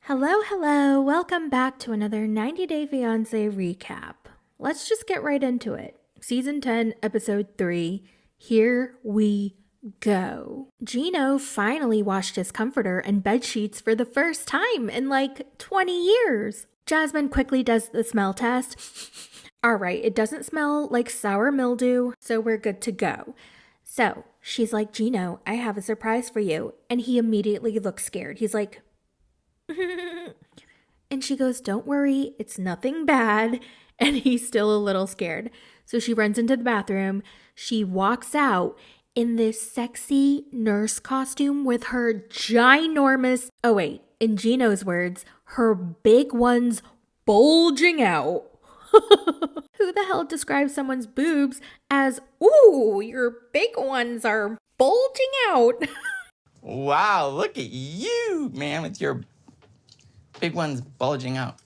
Hello, hello. Welcome back to another 90 Day Fiancé recap. Let's just get right into it. Season 10, Episode 3. Here we go. Gino finally washed his comforter and bed sheets for the first time in like 20 years. Jasmine quickly does the smell test. All right, it doesn't smell like sour mildew, so we're good to go. So she's like, Gino, I have a surprise for you. And he immediately looks scared. He's like, and she goes, don't worry, it's nothing bad. And he's still a little scared. So she runs into the bathroom. She walks out in this sexy nurse costume with her ginormous, in Gino's words, her big ones bulging out. Who the hell describes someone's boobs as, ooh, your big ones are bulging out? Wow, look at you, man, with your big ones bulging out.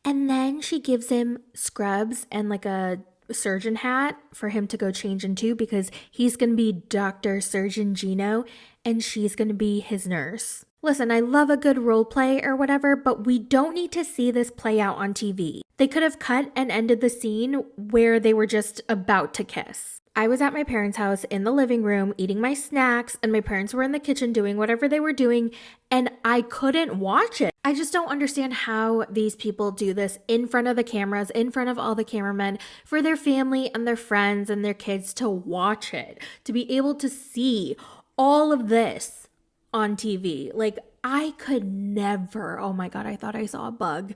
And then she gives him scrubs and like a surgeon hat for him to go change into because he's going to be Dr. Surgeon Gino and she's going to be his nurse. Listen, I love a good role play or whatever, but we don't need to see this play out on TV. They could have cut and ended the scene where they were just about to kiss. I was at my parents' house in the living room eating my snacks, and my parents were in the kitchen doing whatever they were doing, and I couldn't watch it. I just don't understand how these people do this in front of the cameras, in front of all the cameramen, for their family and their friends and their kids to watch it, to be able to see all of this on TV. Like, I could never. Oh my God, I thought I saw a bug.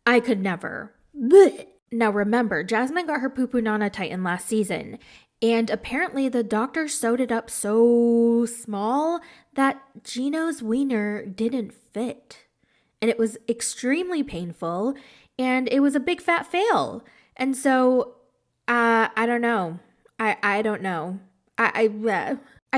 I could never. Blech. Now remember, Jasmine got her poo-poo Nana Titan last season. And apparently the doctor sewed it up so small that Gino's wiener didn't fit. And it was extremely painful and it was a big fat fail. And so, I don't know. I don't know. I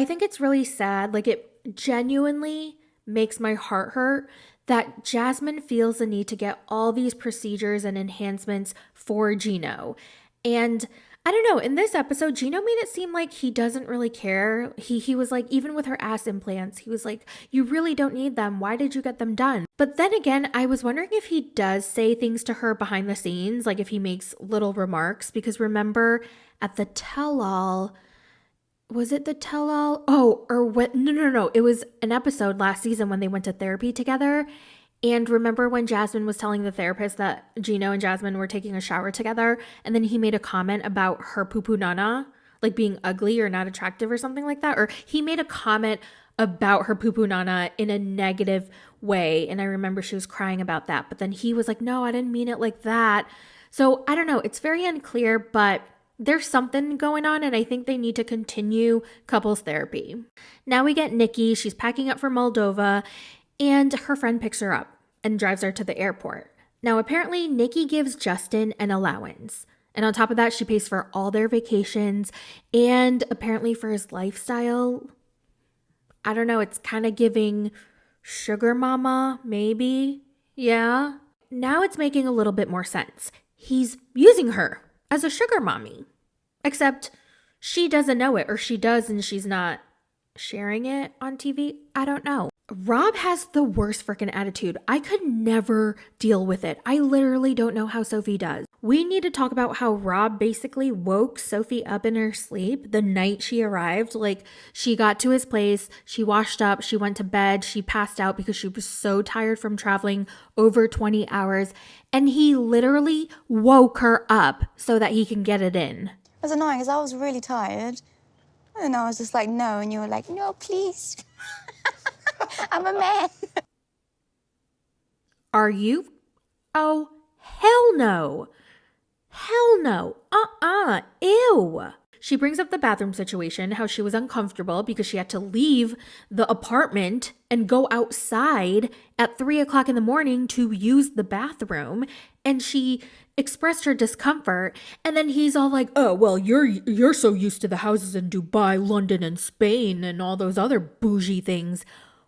think it's really sad. Like, it genuinely makes my heart hurt that Jasmine feels the need to get all these procedures and enhancements for Gino. And I don't know, in this episode, Gino made it seem like he doesn't really care. He was like, even with her ass implants, he was like, you really don't need them. Why did you get them done? But then again, I was wondering if he does say things to her behind the scenes, like if he makes little remarks, because remember at the tell-all, was it the tell-all? Oh, or what? No. It was an episode last season when they went to therapy together. And remember when Jasmine was telling the therapist that Gino and Jasmine were taking a shower together, and then he made a comment about her poo-poo Nana, like being ugly or not attractive or something like that? Or he made a comment about her poo-poo Nana in a negative way. And I remember she was crying about that. But then he was like, no, I didn't mean it like that. So I don't know. It's very unclear, but there's something going on, and I think they need to continue couples therapy. Now we get Nikki. She's packing up for Moldova, and her friend picks her up and drives her to the airport. Now, apparently, Nikki gives Justin an allowance. And on top of that, she pays for all their vacations and apparently for his lifestyle. I don't know, it's kind of giving sugar mama, maybe. Yeah. Now it's making a little bit more sense. He's using her as a sugar mommy. Except she doesn't know it, or she does and she's not sharing it on TV. I don't know. Rob has the worst freaking attitude. I could never deal with it. I literally don't know how Sophie does. We need to talk about how Rob basically woke Sophie up in her sleep the night she arrived. Like, she got to his place, she washed up, she went to bed, she passed out because she was so tired from traveling over 20 hours. And he literally woke her up so that he can get it in. It was annoying because I was really tired. And I was just like, no. And you were like, no, please. I'm a man. Are you? Oh, hell no. Hell no. Ew. She brings up the bathroom situation, how she was uncomfortable because she had to leave the apartment and go outside at 3 o'clock in the morning to use the bathroom. And she expressed her discomfort. And then he's all like, oh, well, you're so used to the houses in Dubai, London, and Spain and all those other bougie things.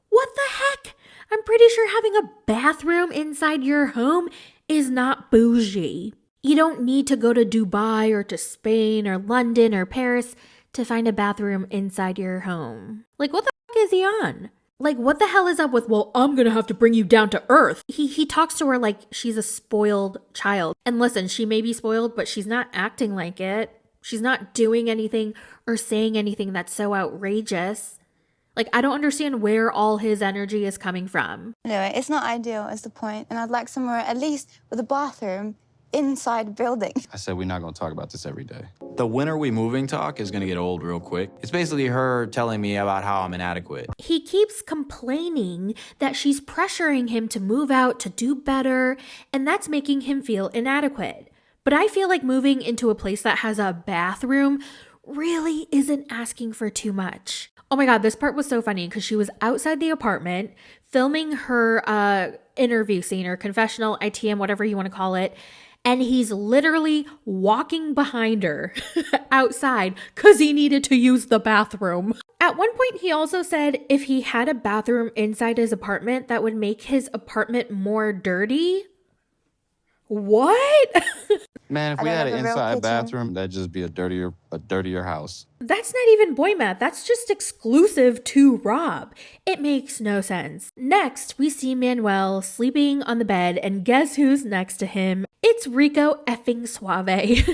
What the heck? I'm pretty sure having a bathroom inside your home is not bougie. You don't need to go to Dubai or to Spain or London or Paris to find a bathroom inside your home. Like, what the heck is he on? Like, what the hell is up with, well, I'm gonna have to bring you down to earth? He talks to her like she's a spoiled child. And listen, she may be spoiled, but she's not acting like it. She's not doing anything or saying anything that's so outrageous. Like, I don't understand where all his energy is coming from. Anyway, it's not ideal is the point, and I'd like somewhere at least with a bathroom inside a building. I said we're not going to talk about this every day. The when are we moving talk is going to get old real quick. It's basically her telling me about how I'm inadequate. He keeps complaining that she's pressuring him to move out, to do better, and that's making him feel inadequate. But I feel like moving into a place that has a bathroom really isn't asking for too much. Oh my God, this part was so funny because she was outside the apartment filming her interview scene or confessional, ITM, whatever you want to call it. And he's literally walking behind her outside because he needed to use the bathroom. At one point, he also said if he had a bathroom inside his apartment, that would make his apartment more dirty. What? Man, if I we don't had have an a real inside kitchen. bathroom, that'd just be a dirtier house. That's not even boy math. That's just exclusive to Rob. It makes no sense. Next, we see Manuel sleeping on the bed, and guess who's next to him? It's Rico effing Suave.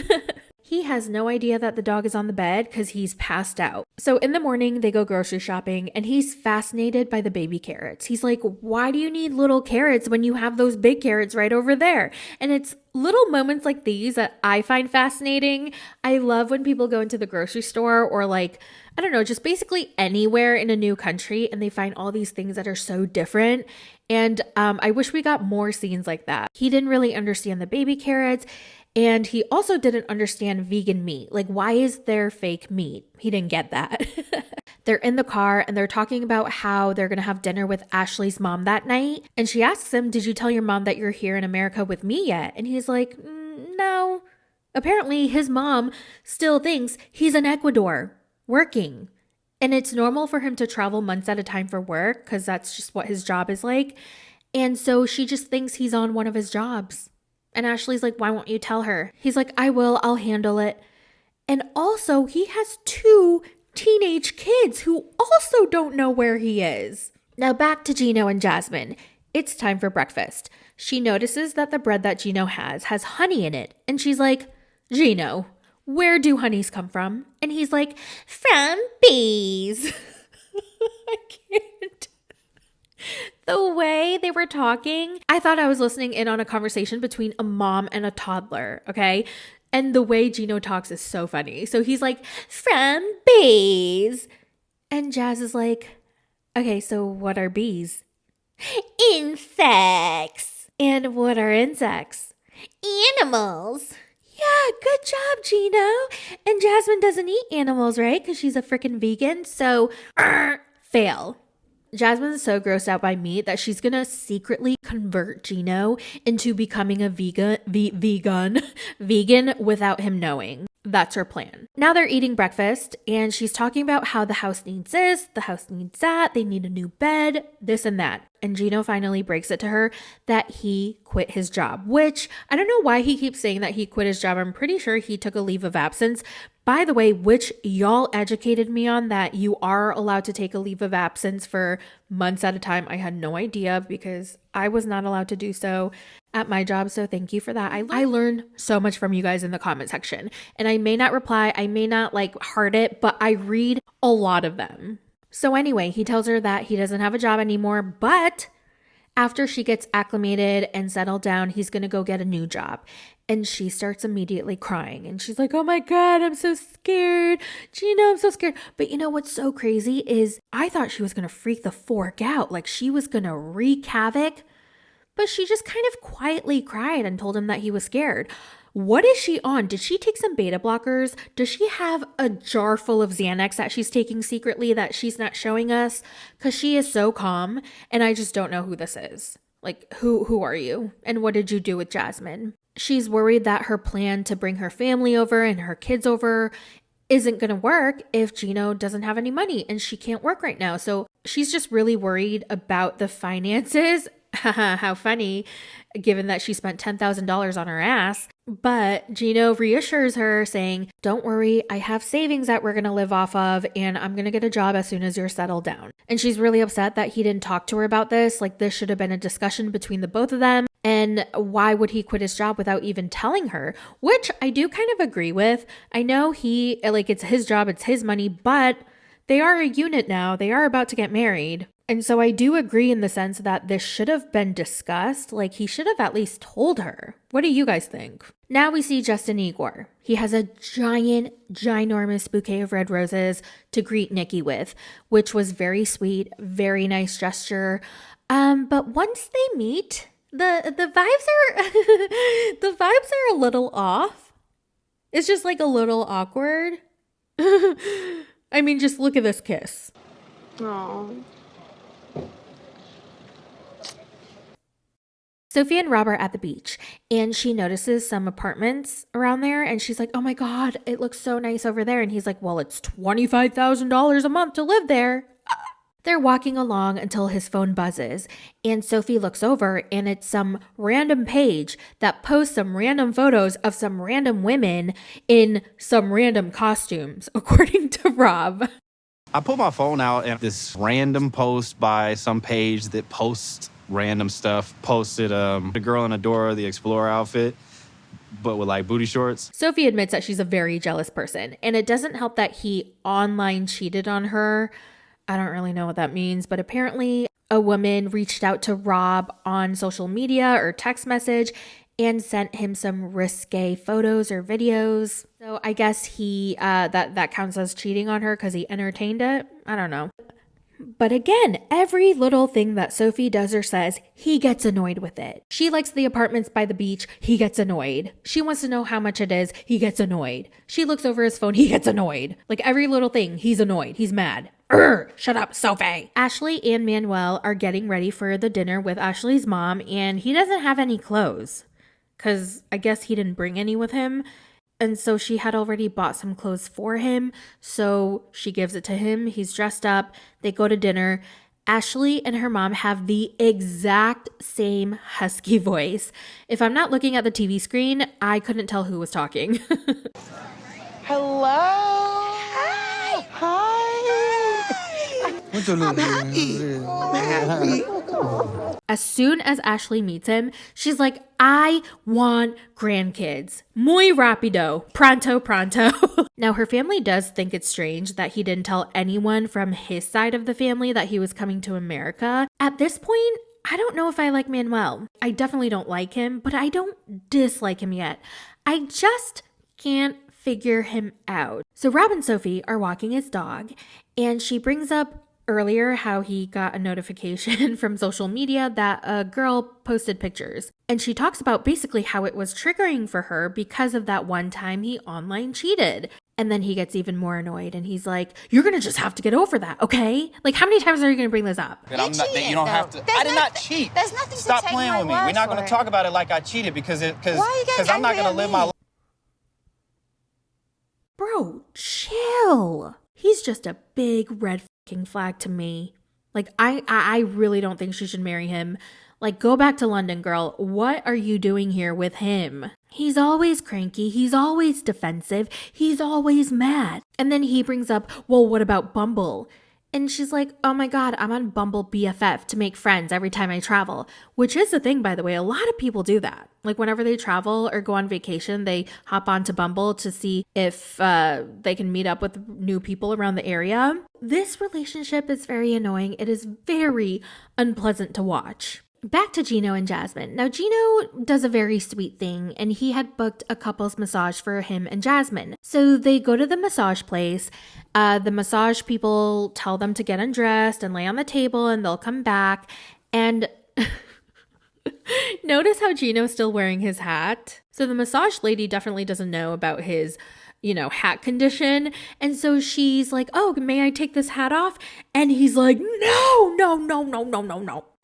He has no idea that the dog is on the bed because he's passed out. So in the morning, they go grocery shopping and he's fascinated by the baby carrots. He's like, why do you need little carrots when you have those big carrots right over there? And it's little moments like these that I find fascinating. I love when people go into the grocery store or like, I don't know, just basically anywhere in a new country and they find all these things that are so different. And I wish we got more scenes like that. He didn't really understand the baby carrots. And he also didn't understand vegan meat. Like, why is there fake meat? He didn't get that. They're in the car and they're talking about how they're going to have dinner with Ashley's mom that night. And she asks him, did you tell your mom that you're here in America with me yet? And he's like, no. Apparently, his mom still thinks he's in Ecuador working. And it's normal for him to travel months at a time for work because that's just what his job is like. And so she just thinks he's on one of his jobs. And Ashley's like, why won't you tell her? He's like, I will, I'll handle it. And also, he has 2 teenage kids who also don't know where he is. Now back to Gino and Jasmine. It's time for breakfast. She notices that the bread that Gino has honey in it. And she's like, Gino, where do honeys come from? And he's like, from bees. I can't. The way they were talking, I thought I was listening in on a conversation between a mom and a toddler, okay? And the way Gino talks is so funny. So he's like, from bees. And Jazz is like, okay, so what are bees? Insects. And what are insects? Animals. Yeah, good job, Gino. And Jasmine doesn't eat animals, right? Because she's a freaking vegan. So, fail. Jasmine's so grossed out by meat that she's gonna secretly convert Gino into becoming a vegan without him knowing. That's her plan. Now they're eating breakfast and she's talking about how the house needs this, the house needs that, they need a new bed, this and that. And Gino finally breaks it to her that he quit his job, which I don't know why he keeps saying that he quit his job. I'm pretty sure he took a leave of absence. By the way, which y'all educated me on that you are allowed to take a leave of absence for months at a time. I had no idea because I was not allowed to do so at my job. So thank you for that. I learned so much from you guys in the comment section. And I may not reply, I may not like heart it, but I read a lot of them. So anyway, he tells her that he doesn't have a job anymore, but after she gets acclimated and settled down, he's going to go get a new job. And she starts immediately crying. And she's like, oh my God, I'm so scared. Gino, I'm so scared. But you know what's so crazy is I thought she was going to freak the fork out. Like she was going to wreak havoc. But she just kind of quietly cried and told him that he was scared. What is she on? Did she take some beta blockers? Does she have a jar full of Xanax that she's taking secretly that she's not showing us? Because she is so calm and I just don't know who this is. Like, who are you? And what did you do with Jasmine? She's worried that her plan to bring her family over and her kids over isn't going to work if Gino doesn't have any money and she can't work right now. So she's just really worried about the finances How funny, given that she spent $10,000 on her ass. But Gino reassures her, saying, don't worry, I have savings that we're going to live off of, and I'm going to get a job as soon as you're settled down. And she's really upset that he didn't talk to her about this. Like, this should have been a discussion between the both of them. And why would he quit his job without even telling her? Which I do kind of agree with. I know it's his job, it's his money, but they are a unit now. They are about to get married. And so I do agree in the sense that this should have been discussed. Like, he should have at least told her. What do you guys think? Now we see Justin Igor. He has a ginormous bouquet of red roses to greet Nikki with, which was very sweet, very nice gesture. But once they meet, the vibes are the vibes are a little off. It's just like a little awkward. I mean, just look at this kiss. Aww. Sophie and Rob are at the beach, and she notices some apartments around there, and she's like, oh my God, it looks so nice over there. And he's like, well, it's $25,000 a month to live there. They're walking along until his phone buzzes, and Sophie looks over, and it's some random page that posts some random photos of some random women in some random costumes, according to Rob. I put my phone out, and this random post by some page that posts random stuff posted a girl in a Dora the Explorer outfit, but with like booty shorts. Sophie admits that she's a very jealous person, and it doesn't help that he online cheated on her. I don't really know what that means, but apparently a woman reached out to Rob on social media or text message and sent him some risque photos or videos. So I guess he that counts as cheating on her because he entertained it. I don't know. But again, every little thing that Sophie does or says, he gets annoyed with it. She likes the apartments by the beach. He gets annoyed. She wants to know how much it is. He gets annoyed. She looks over his phone. He gets annoyed. Like every little thing, he's annoyed. He's mad. Shut up, Sophie. Ashley and Manuel are getting ready for the dinner with Ashley's mom, and he doesn't have any clothes because I guess he didn't bring any with him. And so she had already bought some clothes for him. So she gives it to him. He's dressed up. They go to dinner. Ashley and her mom have the exact same husky voice. If I'm not looking at the TV screen, I couldn't tell who was talking. Hello. Hi. Hi. I'm happy. I'm happy. As soon as Ashley meets him, she's like, I want grandkids. Muy rapido. Pronto, pronto. Now, her family does think it's strange that he didn't tell anyone from his side of the family that he was coming to America. At this point, I don't know if I like Manuel. I definitely don't like him, but I don't dislike him yet. I just can't figure him out. So Rob and Sophie are walking his dog, and she brings up earlier how he got a notification from social media that a girl posted pictures. And she talks about basically how it was triggering for her because of that one time he online cheated. And then he gets even more annoyed and he's like, you're going to just have to get over that, okay? Like, how many times are you going to bring this up? You cheated, though. I did not cheat. There's nothing Stop to take playing my with me. word We're not for going to it. talk about it like I cheated because Why are you getting I'm not angry going at to live me? my life. Bro, chill. He's just a big red fucking flag to me. Like, I really don't think she should marry him. Like, go back to London, girl. What are you doing here with him? He's always cranky. He's always defensive. He's always mad. And then he brings up, well, what about Bumble? And she's like, oh my God, I'm on Bumble BFF to make friends every time I travel. Which is the thing, by the way. A lot of people do that. Like whenever they travel or go on vacation, they hop onto Bumble to see if they can meet up with new people around the area. This relationship is very annoying. It is very unpleasant to watch. Back to Gino and Jasmine. Now, Gino does a very sweet thing, and he had booked a couple's massage for him and Jasmine. So they go to the massage place. The massage people tell them to get undressed and lay on the table, and they'll come back. And notice how Gino's still wearing his hat. So the massage lady definitely doesn't know about his hat condition. And so she's like, oh, may I take this hat off? And he's like, no.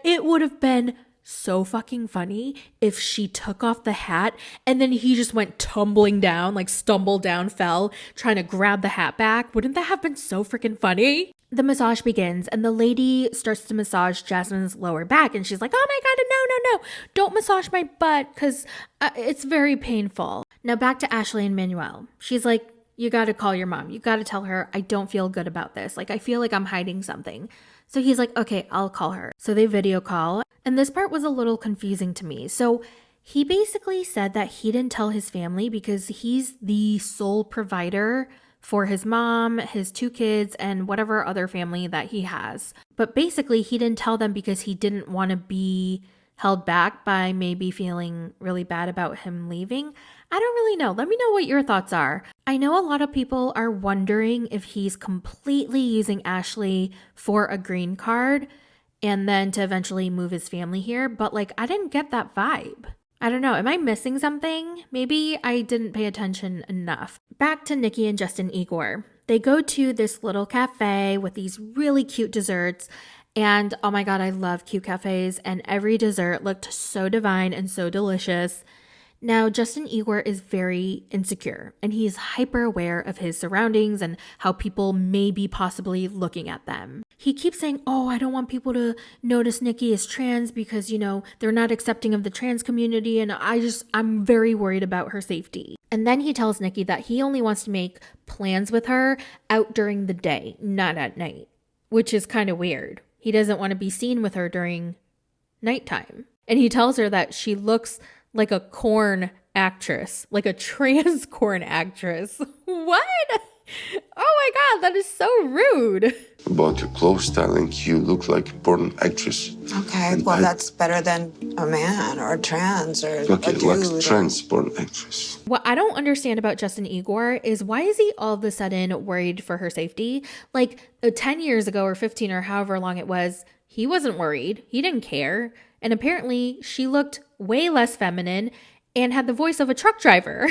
It would have been so fucking funny if she took off the hat and then he just went tumbling down, like stumbled down, fell, trying to grab the hat back. Wouldn't that have been so freaking funny? The massage begins and the lady starts to massage Jasmine's lower back and she's like, oh my God, no, don't massage my butt because it's very painful. Now back to Ashley and Manuel. She's like, you got to call your mom. You got to tell her I don't feel good about this. Like I feel like I'm hiding something. So he's like, okay, I'll call her. So they video call. And this part was a little confusing to me. So he basically said that he didn't tell his family because he's the sole provider for his mom, his 2 kids, and whatever other family that he has. But basically, he didn't tell them because he didn't want to be held back by maybe feeling really bad about him leaving. I don't really know. Let me know what your thoughts are. I know a lot of people are wondering if he's completely using Ashley for a green card and then to eventually move his family here, but like I didn't get that vibe. I don't know. Am I missing something? Maybe I didn't pay attention enough. Back to Nikki and Justin Igor. They go to this little cafe with these really cute desserts. And oh my God, I love cute cafes. And every dessert looked so divine and so delicious. Now, Justin Igor is very insecure and he's hyper aware of his surroundings and how people may be possibly looking at them. He keeps saying, oh, I don't want people to notice Nikki is trans because, you know, they're not accepting of the trans community and I'm very worried about her safety. And then he tells Nikki that he only wants to make plans with her out during the day, not at night, which is kind of weird. He doesn't want to be seen with her during nighttime. And he tells her that she looks like a corn actress, like a trans corn actress. What? Oh my God, that is so rude. About your clothes styling, you look like a porn actress. Okay, and well, that's better than a man or a trans or okay, a dude. like trans porn actress. What I don't understand about Justin Igor is why is he all of a sudden worried for her safety? Like 10 years ago or 15 or however long it was, he wasn't worried. He didn't care. And apparently she looked way less feminine and had the voice of a truck driver.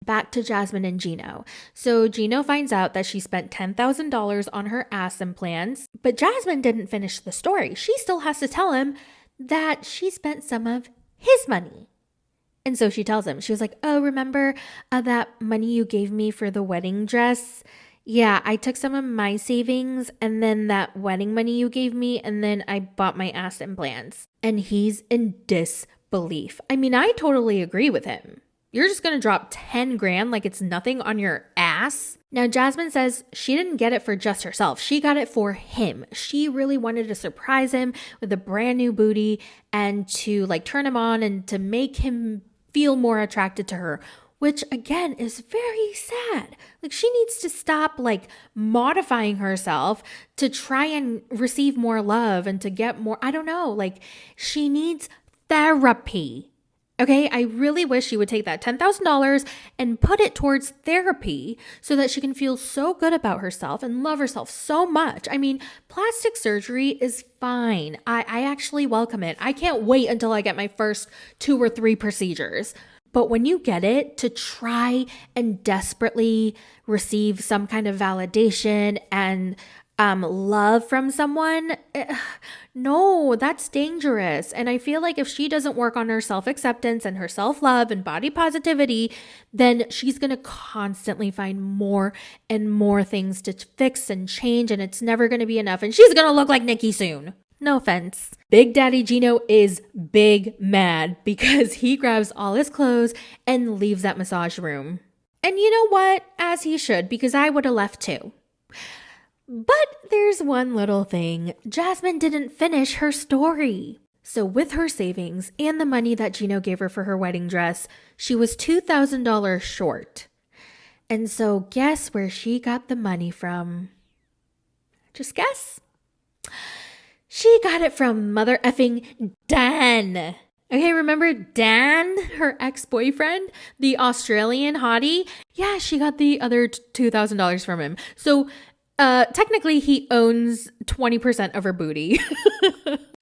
Back to Jasmine and Gino. So Gino finds out that she spent $10,000 on her ass implants, but Jasmine didn't finish the story. She still has to tell him that she spent some of his money. And so she tells him, she was like, oh, remember that money you gave me for the wedding dress? Yeah, I took some of my savings and then that wedding money you gave me and then I bought my ass implants. And he's in disbelief. I mean, I totally agree with him. You're just going to drop 10 grand like it's nothing on your ass? Now, Jasmine says she didn't get it for just herself. She got it for him. She really wanted to surprise him with a brand new booty and to like turn him on and to make him feel more attracted to her, which again is very sad. Like she needs to stop like modifying herself to try and receive more love and to get more, I don't know, like she needs therapy. Okay, I really wish she would take that $10,000 and put it towards therapy so that she can feel so good about herself and love herself so much. I mean, plastic surgery is fine. I actually welcome it. I can't wait until I get my first 2 or 3 procedures. But when you get it, to try and desperately receive some kind of validation and love from someone, no, that's dangerous. And I feel like if she doesn't work on her self-acceptance and her self-love and body positivity, then she's going to constantly find more and more things to fix and change, and it's never going to be enough. And she's going to look like Nikki soon. No offense. Big Daddy Gino is big mad because he grabs all his clothes and leaves that massage room. And you know what? As he should, because I would have left too. But there's one little thing. Jasmine didn't finish her story. So with her savings and the money that Gino gave her for her wedding dress, she was $2,000 short. And so guess where she got the money from? Just guess. She got it from mother effing Dan. Okay, remember Dan, her ex-boyfriend, the Australian hottie? Yeah, she got the other $2,000 from him. So technically, he owns 20% of her booty.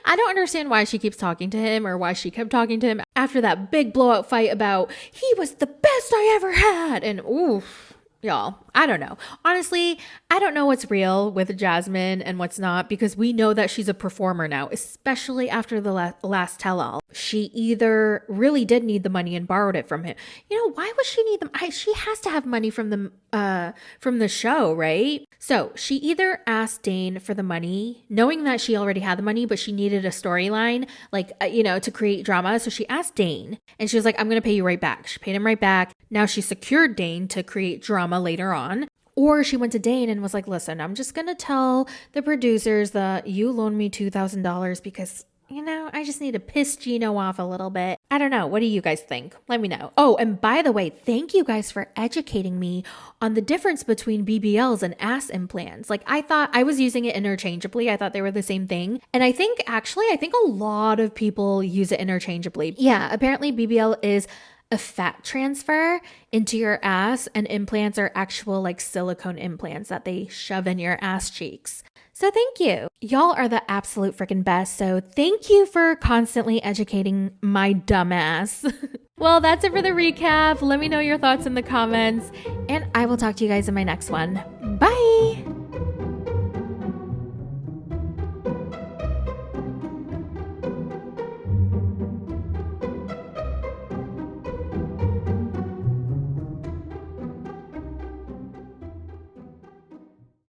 I don't understand why she keeps talking to him or why she kept talking to him after that big blowout fight about he was the best I ever had. And oof, y'all. I don't know. Honestly, I don't know what's real with Jasmine and what's not, because we know that she's a performer now, especially after the last tell-all. She either really did need the money and borrowed it from him. You know, why would she need them? She has to have money from the show, right? So she either asked Dane for the money, knowing that she already had the money, but she needed a storyline, like, to create drama. So she asked Dane, and she was like, I'm going to pay you right back. She paid him right back. Now she secured Dane to create drama later on. Or she went to Dane and was like, listen, I'm just going to tell the producers that you loaned me $2,000 because, I just need to piss Gino off a little bit. I don't know. What do you guys think? Let me know. Oh, and by the way, thank you guys for educating me on the difference between BBLs and ass implants. Like, I thought I was using it interchangeably. I thought they were the same thing. And I think a lot of people use it interchangeably. Yeah, apparently BBL is a fat transfer into your ass, and implants are actual like silicone implants that they shove in your ass cheeks. So thank you. Y'all are the absolute freaking best. So thank you for constantly educating my dumbass. Well, that's it for the recap. Let me know your thoughts in the comments, and I will talk to you guys in my next one. Bye.